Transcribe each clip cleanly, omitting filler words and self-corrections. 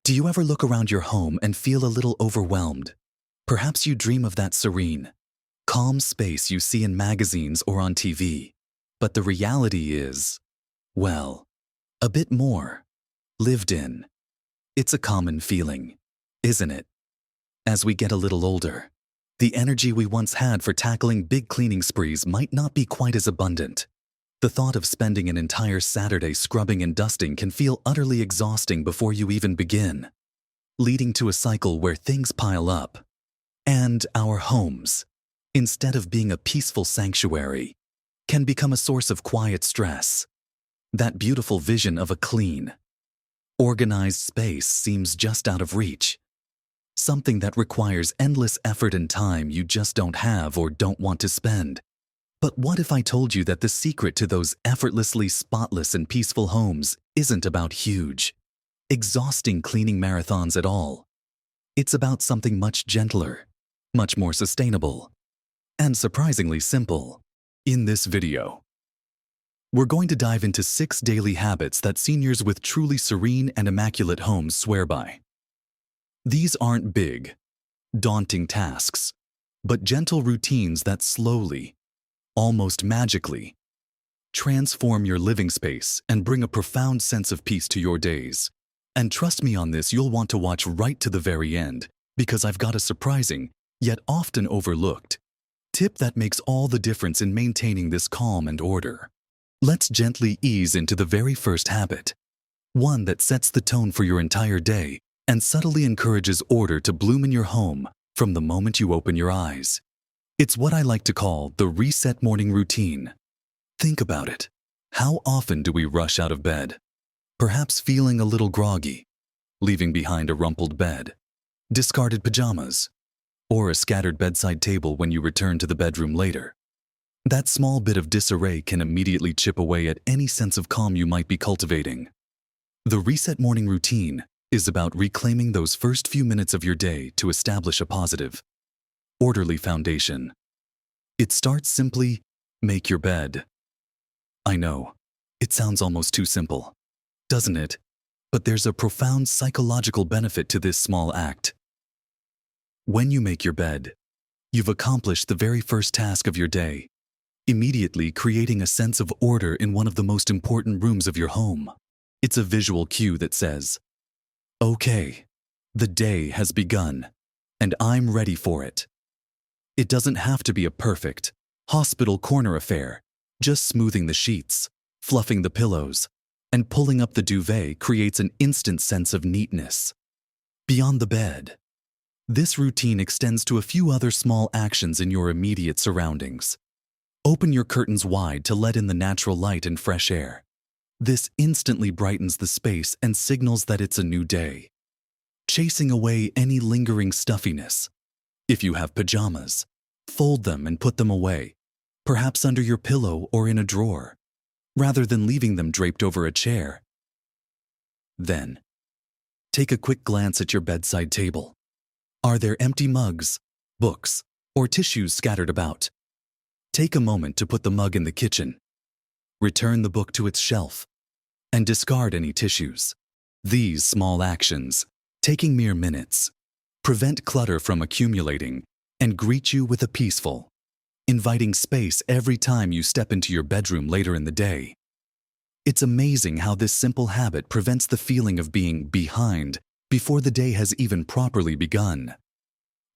Do you ever look around your home and feel a little overwhelmed? Perhaps you dream of that serene, calm space you see in magazines or on TV. But the reality is, well, a bit more lived in. It's a common feeling, isn't it? As we get a little older, the energy we once had for tackling big cleaning sprees might not be quite as abundant. The thought of spending an entire Saturday scrubbing and dusting can feel utterly exhausting before you even begin, leading to a cycle where things pile up. And our homes, instead of being a peaceful sanctuary, can become a source of quiet stress. That beautiful vision of a clean, organized space seems just out of reach. Something that requires endless effort and time you just don't have or don't want to spend. But what if I told you that the secret to those effortlessly spotless and peaceful homes isn't about huge, exhausting cleaning marathons at all? It's about something much gentler, much more sustainable, and surprisingly simple. In this video, we're going to dive into 6 daily habits that seniors with truly serene and immaculate homes swear by. These aren't big, daunting tasks, but gentle routines that slowly, almost magically, transform your living space and bring a profound sense of peace to your days. And trust me on this, you'll want to watch right to the very end, because I've got a surprising, yet often overlooked, tip that makes all the difference in maintaining this calm and order. Let's gently ease into the very first habit, one that sets the tone for your entire day and subtly encourages order to bloom in your home from the moment you open your eyes. It's what I like to call the reset morning routine. Think about it. How often do we rush out of bed? Perhaps feeling a little groggy, leaving behind a rumpled bed, discarded pajamas, or a scattered bedside table when you return to the bedroom later. That small bit of disarray can immediately chip away at any sense of calm you might be cultivating. The reset morning routine is about reclaiming those first few minutes of your day to establish a positive, orderly foundation. It starts simply, make your bed. I know, it sounds almost too simple, doesn't it? But there's a profound psychological benefit to this small act. When you make your bed, you've accomplished the very first task of your day, immediately creating a sense of order in one of the most important rooms of your home. It's a visual cue that says, okay, the day has begun, and I'm ready for it. It doesn't have to be a perfect, hospital corner affair. Just smoothing the sheets, fluffing the pillows, and pulling up the duvet creates an instant sense of neatness. Beyond the bed, this routine extends to a few other small actions in your immediate surroundings. Open your curtains wide to let in the natural light and fresh air. This instantly brightens the space and signals that it's a new day, chasing away any lingering stuffiness. If you have pajamas, fold them and put them away, perhaps under your pillow or in a drawer, rather than leaving them draped over a chair. Then, take a quick glance at your bedside table. Are there empty mugs, books, or tissues scattered about? Take a moment to put the mug in the kitchen. Return the book to its shelf, and discard any tissues. These small actions, taking mere minutes, prevent clutter from accumulating and greet you with a peaceful, inviting space every time you step into your bedroom later in the day. It's amazing how this simple habit prevents the feeling of being behind before the day has even properly begun.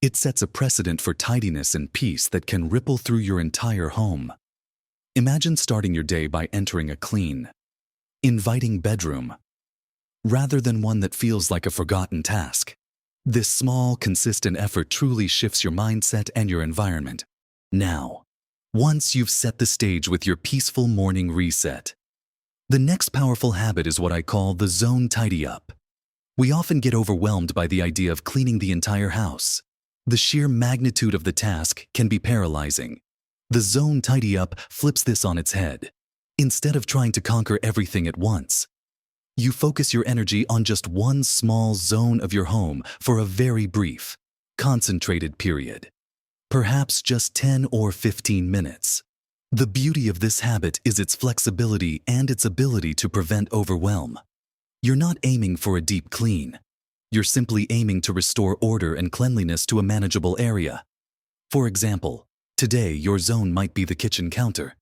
It sets a precedent for tidiness and peace that can ripple through your entire home. Imagine starting your day by entering a clean, inviting bedroom, rather than one that feels like a forgotten task. This small, consistent effort truly shifts your mindset and your environment. Now, once you've set the stage with your peaceful morning reset, the next powerful habit is what I call the zone tidy up. We often get overwhelmed by the idea of cleaning the entire house. The sheer magnitude of the task can be paralyzing. The zone tidy up flips this on its head. Instead of trying to conquer everything at once, you focus your energy on just one small zone of your home for a very brief, concentrated period. Perhaps just 10 or 15 minutes. The beauty of this habit is its flexibility and its ability to prevent overwhelm. You're not aiming for a deep clean. You're simply aiming to restore order and cleanliness to a manageable area. For example, today your zone might be the kitchen counter.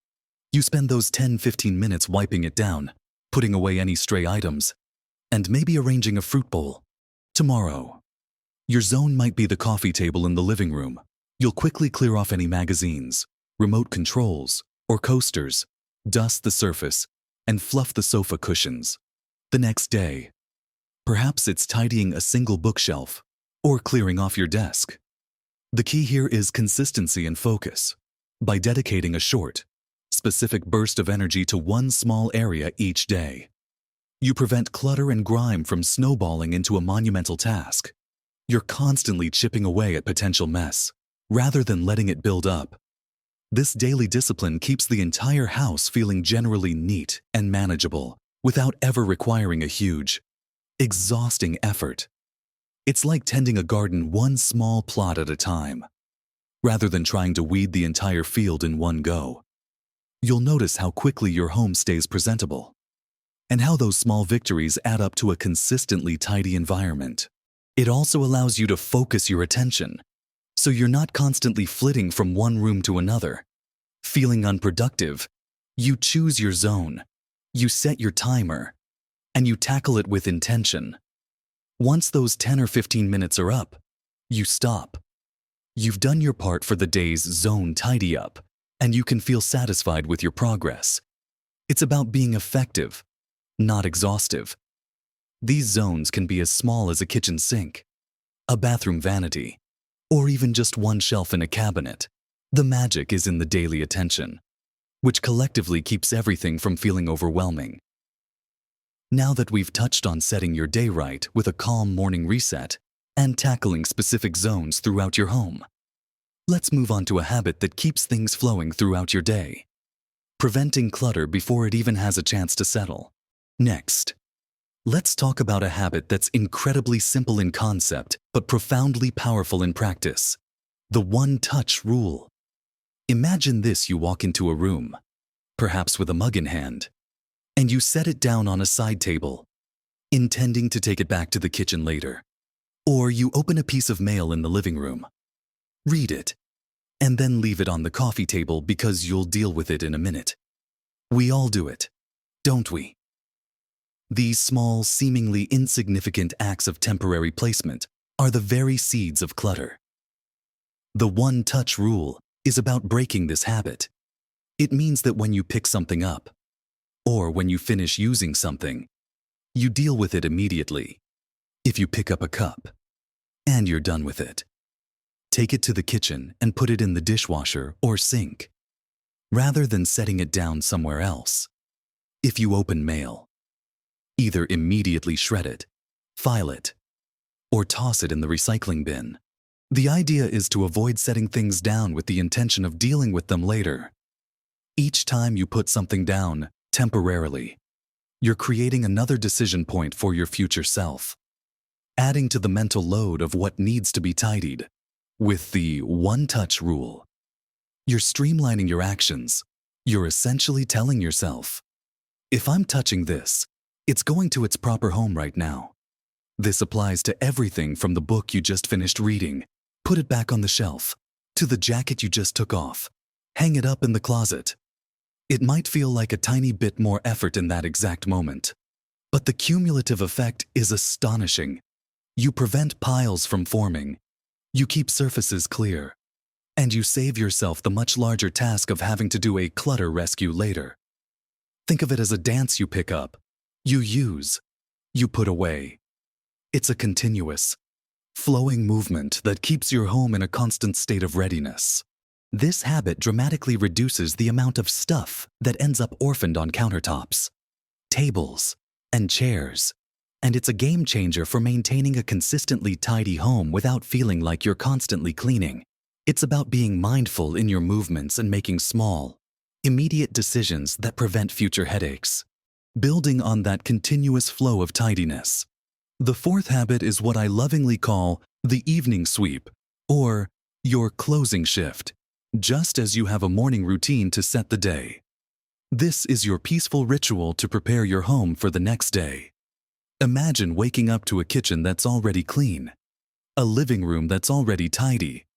You spend those 10-15 minutes wiping it down, putting away any stray items, and maybe arranging a fruit bowl. Tomorrow, your zone might be the coffee table in the living room. You'll quickly clear off any magazines, remote controls, or coasters, dust the surface, and fluff the sofa cushions. The next day, perhaps it's tidying a single bookshelf or clearing off your desk. The key here is consistency and focus. By dedicating a short, specific burst of energy to one small area each day, you prevent clutter and grime from snowballing into a monumental task. You're constantly chipping away at potential mess, rather than letting it build up. This daily discipline keeps the entire house feeling generally neat and manageable, without ever requiring a huge, exhausting effort. It's like tending a garden one small plot at a time, rather than trying to weed the entire field in one go. You'll notice how quickly your home stays presentable, and how those small victories add up to a consistently tidy environment. It also allows you to focus your attention, so you're not constantly flitting from one room to another. Feeling unproductive, you choose your zone, you set your timer, and you tackle it with intention. Once those 10 or 15 minutes are up, you stop. You've done your part for the day's zone tidy up, and you can feel satisfied with your progress. It's about being effective, not exhaustive. These zones can be as small as a kitchen sink, a bathroom vanity, or even just one shelf in a cabinet. The magic is in the daily attention, which collectively keeps everything from feeling overwhelming. Now that we've touched on setting your day right with a calm morning reset and tackling specific zones throughout your home, let's move on to a habit that keeps things flowing throughout your day, preventing clutter before it even has a chance to settle. Next, let's talk about a habit that's incredibly simple in concept but profoundly powerful in practice: the one-touch rule. Imagine this: you walk into a room, perhaps with a mug in hand, and you set it down on a side table, intending to take it back to the kitchen later. Or you open a piece of mail in the living room, read it, and then leave it on the coffee table because you'll deal with it in a minute. We all do it, don't we? These small, seemingly insignificant acts of temporary placement are the very seeds of clutter. The one-touch rule is about breaking this habit. It means that when you pick something up, or when you finish using something, you deal with it immediately. If you pick up a cup, and you're done with it, take it to the kitchen and put it in the dishwasher or sink, rather than setting it down somewhere else. If you open mail, either immediately shred it, file it, or toss it in the recycling bin. The idea is to avoid setting things down with the intention of dealing with them later. Each time you put something down, temporarily, you're creating another decision point for your future self, adding to the mental load of what needs to be tidied. With the one-touch rule, you're streamlining your actions. You're essentially telling yourself, if I'm touching this, it's going to its proper home right now. This applies to everything from the book you just finished reading, put it back on the shelf, to the jacket you just took off, hang it up in the closet. It might feel like a tiny bit more effort in that exact moment, but the cumulative effect is astonishing. You prevent piles from forming, you keep surfaces clear, and you save yourself the much larger task of having to do a clutter rescue later. Think of it as a dance you pick up, you use, you put away. It's a continuous, flowing movement that keeps your home in a constant state of readiness. This habit dramatically reduces the amount of stuff that ends up orphaned on countertops, tables, and chairs, and it's a game changer for maintaining a consistently tidy home without feeling like you're constantly cleaning. It's about being mindful in your movements and making small, immediate decisions that prevent future headaches, building on that continuous flow of tidiness. The fourth habit is what I lovingly call the evening sweep, or your closing shift. Just as you have a morning routine to set the day, this is your peaceful ritual to prepare your home for the next day. Imagine waking up to a kitchen that's already clean, a living room that's already tidy,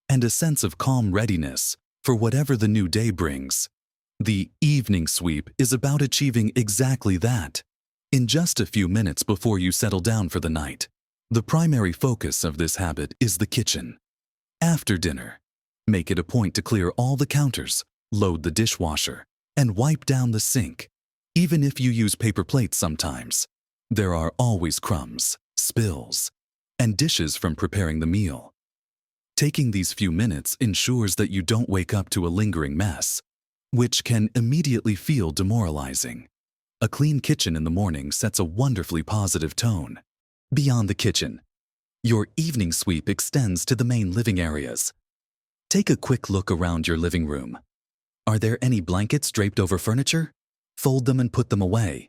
and a sense of calm readiness for whatever the new day brings. The evening sweep is about achieving exactly that. In just a few minutes before you settle down for the night, the primary focus of this habit is the kitchen. After dinner, make it a point to clear all the counters, load the dishwasher, and wipe down the sink. Even if you use paper plates sometimes, there are always crumbs, spills, and dishes from preparing the meal. Taking these few minutes ensures that you don't wake up to a lingering mess, which can immediately feel demoralizing. A clean kitchen in the morning sets a wonderfully positive tone. Beyond the kitchen, your evening sweep extends to the main living areas. Take a quick look around your living room. Are there any blankets draped over furniture? Fold them and put them away.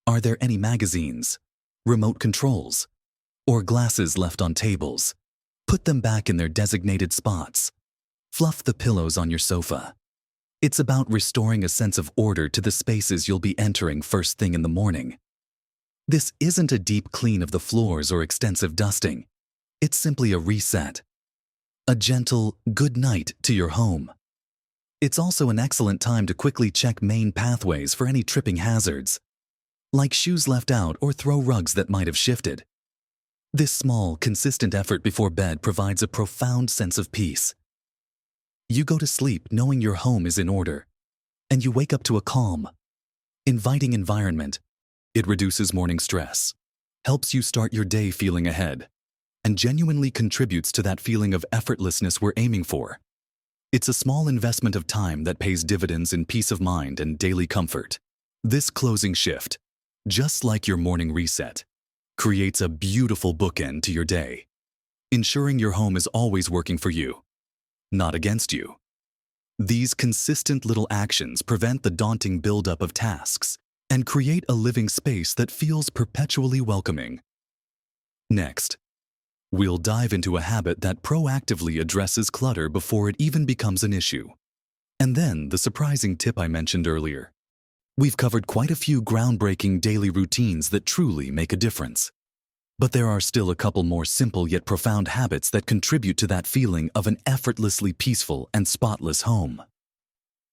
Are there any magazines, remote controls, or glasses left on tables? Put them back in their designated spots. Fluff the pillows on your sofa. It's about restoring a sense of order to the spaces you'll be entering first thing in the morning. This isn't a deep clean of the floors or extensive dusting. It's simply a reset. A gentle good night to your home. It's also an excellent time to quickly check main pathways for any tripping hazards, like shoes left out or throw rugs that might have shifted. This small, consistent effort before bed provides a profound sense of peace. You go to sleep knowing your home is in order, and you wake up to a calm, inviting environment. It reduces morning stress, helps you start your day feeling ahead, and genuinely contributes to that feeling of effortlessness we're aiming for. It's a small investment of time that pays dividends in peace of mind and daily comfort. This closing shift, just like your morning reset, creates a beautiful bookend to your day, ensuring your home is always working for you, not against you. These consistent little actions prevent the daunting buildup of tasks and create a living space that feels perpetually welcoming. Next, we'll dive into a habit that proactively addresses clutter before it even becomes an issue. And then the surprising tip I mentioned earlier. We've covered quite a few groundbreaking daily routines that truly make a difference. But there are still a couple more simple yet profound habits that contribute to that feeling of an effortlessly peaceful and spotless home.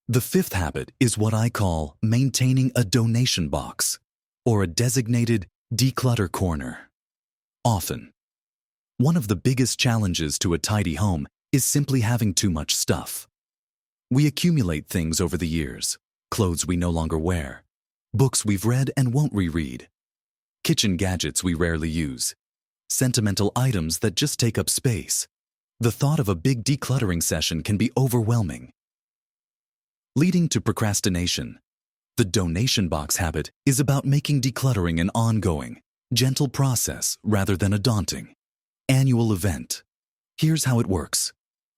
The fifth habit is what I call maintaining a donation box, or a designated declutter corner. Often, one of the biggest challenges to a tidy home is simply having too much stuff. We accumulate things over the years, clothes we no longer wear, books we've read and won't reread, kitchen gadgets we rarely use, sentimental items that just take up space. The thought of a big decluttering session can be overwhelming, leading to procrastination. The donation box habit is about making decluttering an ongoing, gentle process rather than a daunting, annual event. Here's how it works.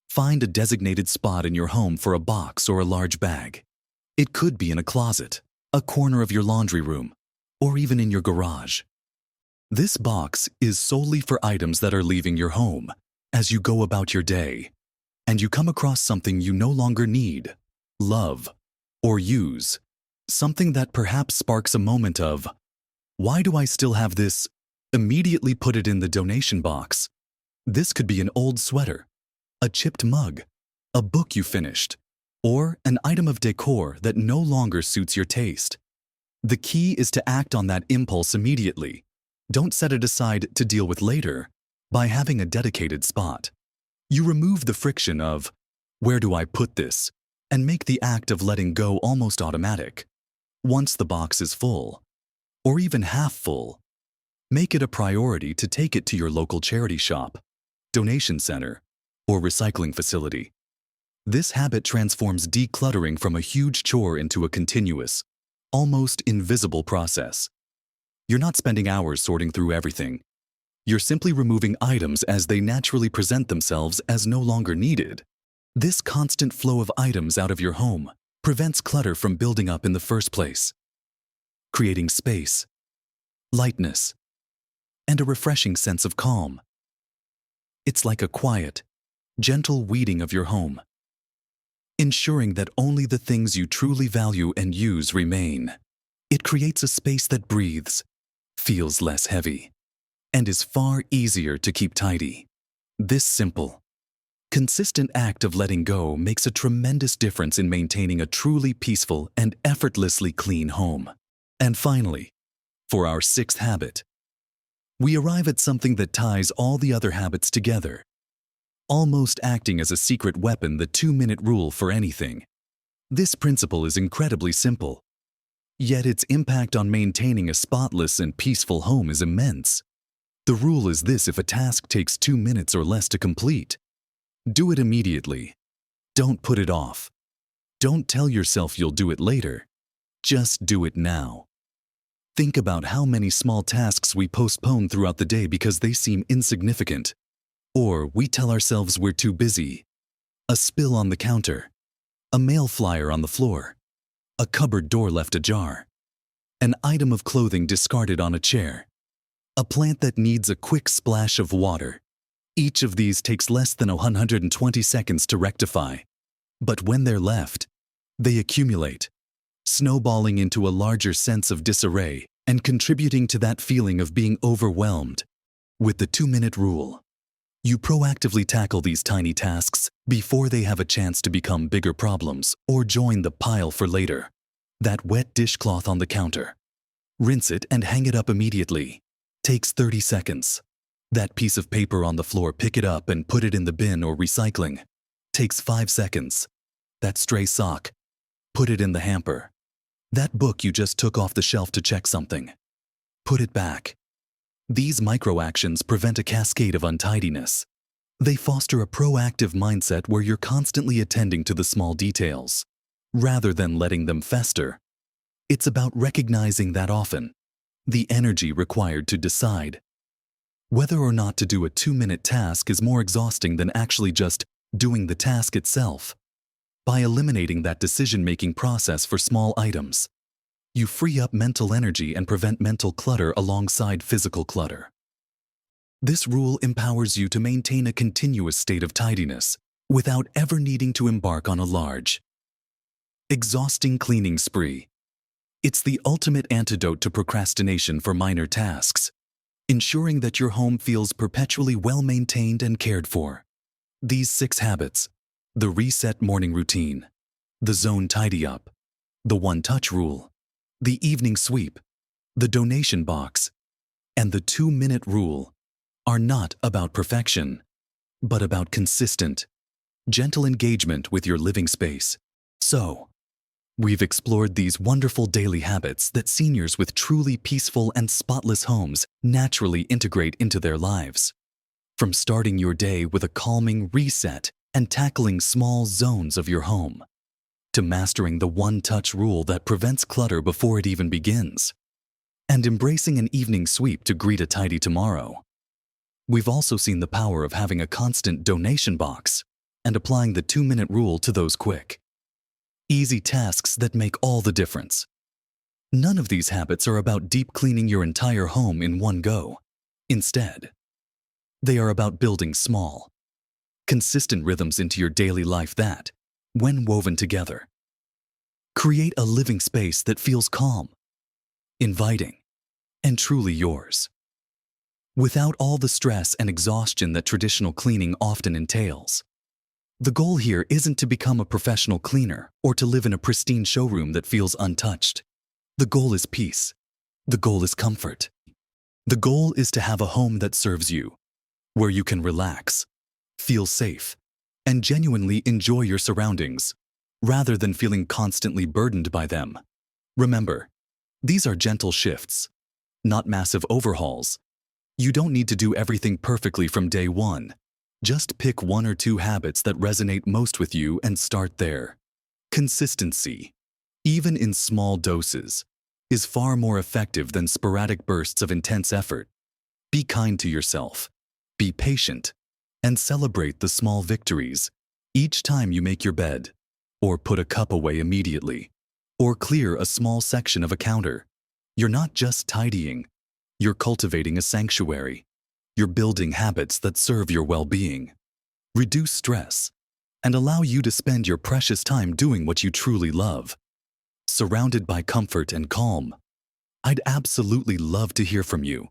Find a designated spot in your home for a box or a large bag. It could be in a closet, a corner of your laundry room, or even in your garage. This box is solely for items that are leaving your home as you go about your day, and you come across something you no longer need, love, or use, something that perhaps sparks a moment of, "Why do I still have this?" Immediately put it in the donation box. This could be an old sweater, a chipped mug, a book you finished, or an item of decor that no longer suits your taste. The key is to act on that impulse immediately. Don't set it aside to deal with later. By having a dedicated spot, you remove the friction of, "Where do I put this?" and make the act of letting go almost automatic. Once the box is full, or even half full, make it a priority to take it to your local charity shop, donation center, or recycling facility. This habit transforms decluttering from a huge chore into a continuous, almost invisible process. You're not spending hours sorting through everything. You're simply removing items as they naturally present themselves as no longer needed. This constant flow of items out of your home prevents clutter from building up in the first place, creating space, lightness, and a refreshing sense of calm. It's like a quiet, gentle weeding of your home, ensuring that only the things you truly value and use remain. It creates a space that breathes, feels less heavy, and is far easier to keep tidy. This simple, consistent act of letting go makes a tremendous difference in maintaining a truly peaceful and effortlessly clean home. And finally, for our sixth habit, we arrive at something that ties all the other habits together, almost acting as a secret weapon, the 2-minute rule for anything. This principle is incredibly simple, yet its impact on maintaining a spotless and peaceful home is immense. The rule is this: if a task takes 2 minutes or less to complete, do it immediately. Don't put it off. Don't tell yourself you'll do it later. Just do it now. Think about how many small tasks we postpone throughout the day because they seem insignificant. Or we tell ourselves we're too busy. A spill on the counter, a mail flyer on the floor, a cupboard door left ajar, an item of clothing discarded on a chair, a plant that needs a quick splash of water. Each of these takes less than 120 seconds to rectify. But when they're left, they accumulate, snowballing into a larger sense of disarray and contributing to that feeling of being overwhelmed. With the 2-minute rule, you proactively tackle these tiny tasks before they have a chance to become bigger problems or join the pile for later. That wet dishcloth on the counter. Rinse it and hang it up immediately. Takes 30 seconds. That piece of paper on the floor, pick it up and put it in the bin or recycling. Takes 5 seconds. That stray sock, put it in the hamper. That book you just took off the shelf to check something, put it back. These micro-actions prevent a cascade of untidiness. They foster a proactive mindset where you're constantly attending to the small details, rather than letting them fester. It's about recognizing that often, the energy required to decide whether or not to do a 2-minute task is more exhausting than actually just doing the task itself. By eliminating that decision-making process for small items, you free up mental energy and prevent mental clutter alongside physical clutter. This rule empowers you to maintain a continuous state of tidiness without ever needing to embark on a large, exhausting cleaning spree. It's the ultimate antidote to procrastination for minor tasks, ensuring that your home feels perpetually well-maintained and cared for. These 6 habits, the reset morning routine, the zone tidy up, the one-touch rule, the evening sweep, the donation box, and the 2-minute rule, are not about perfection, but about consistent, gentle engagement with your living space. So, we've explored these wonderful daily habits that seniors with truly peaceful and spotless homes naturally integrate into their lives. From starting your day with a calming reset and tackling small zones of your home, to mastering the one-touch rule that prevents clutter before it even begins, and embracing an evening sweep to greet a tidy tomorrow. We've also seen the power of having a constant donation box and applying the 2-minute rule to those quick, easy tasks that make all the difference. None of these habits are about deep cleaning your entire home in one go. Instead, they are about building small, consistent rhythms into your daily life that, when woven together, create a living space that feels calm, inviting, and truly yours, without all the stress and exhaustion that traditional cleaning often entails. The goal here isn't to become a professional cleaner or to live in a pristine showroom that feels untouched. The goal is peace. The goal is comfort. The goal is to have a home that serves you, where you can relax, feel safe, and genuinely enjoy your surroundings, rather than feeling constantly burdened by them. Remember, these are gentle shifts, not massive overhauls. You don't need to do everything perfectly from day one. Just pick 1 or 2 habits that resonate most with you and start there. Consistency, even in small doses, is far more effective than sporadic bursts of intense effort. Be kind to yourself, be patient, and celebrate the small victories each time you make your bed, or put a cup away immediately, or clear a small section of a counter. You're not just tidying, you're cultivating a sanctuary. You're building habits that serve your well-being, reduce stress, and allow you to spend your precious time doing what you truly love. Surrounded by comfort and calm, I'd absolutely love to hear from you.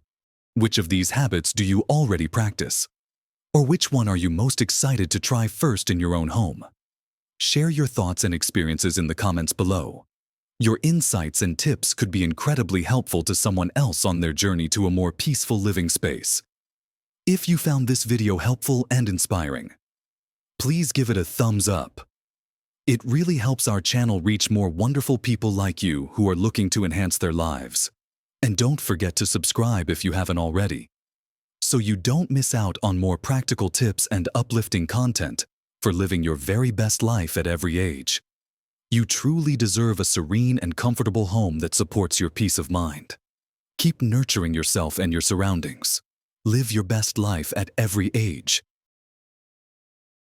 Which of these habits do you already practice? Or which one are you most excited to try first in your own home? Share your thoughts and experiences in the comments below. Your insights and tips could be incredibly helpful to someone else on their journey to a more peaceful living space. If you found this video helpful and inspiring, please give it a thumbs up. It really helps our channel reach more wonderful people like you who are looking to enhance their lives. And don't forget to subscribe if you haven't already, so you don't miss out on more practical tips and uplifting content for living your very best life at every age. You truly deserve a serene and comfortable home that supports your peace of mind. Keep nurturing yourself and your surroundings. Live your best life at every age.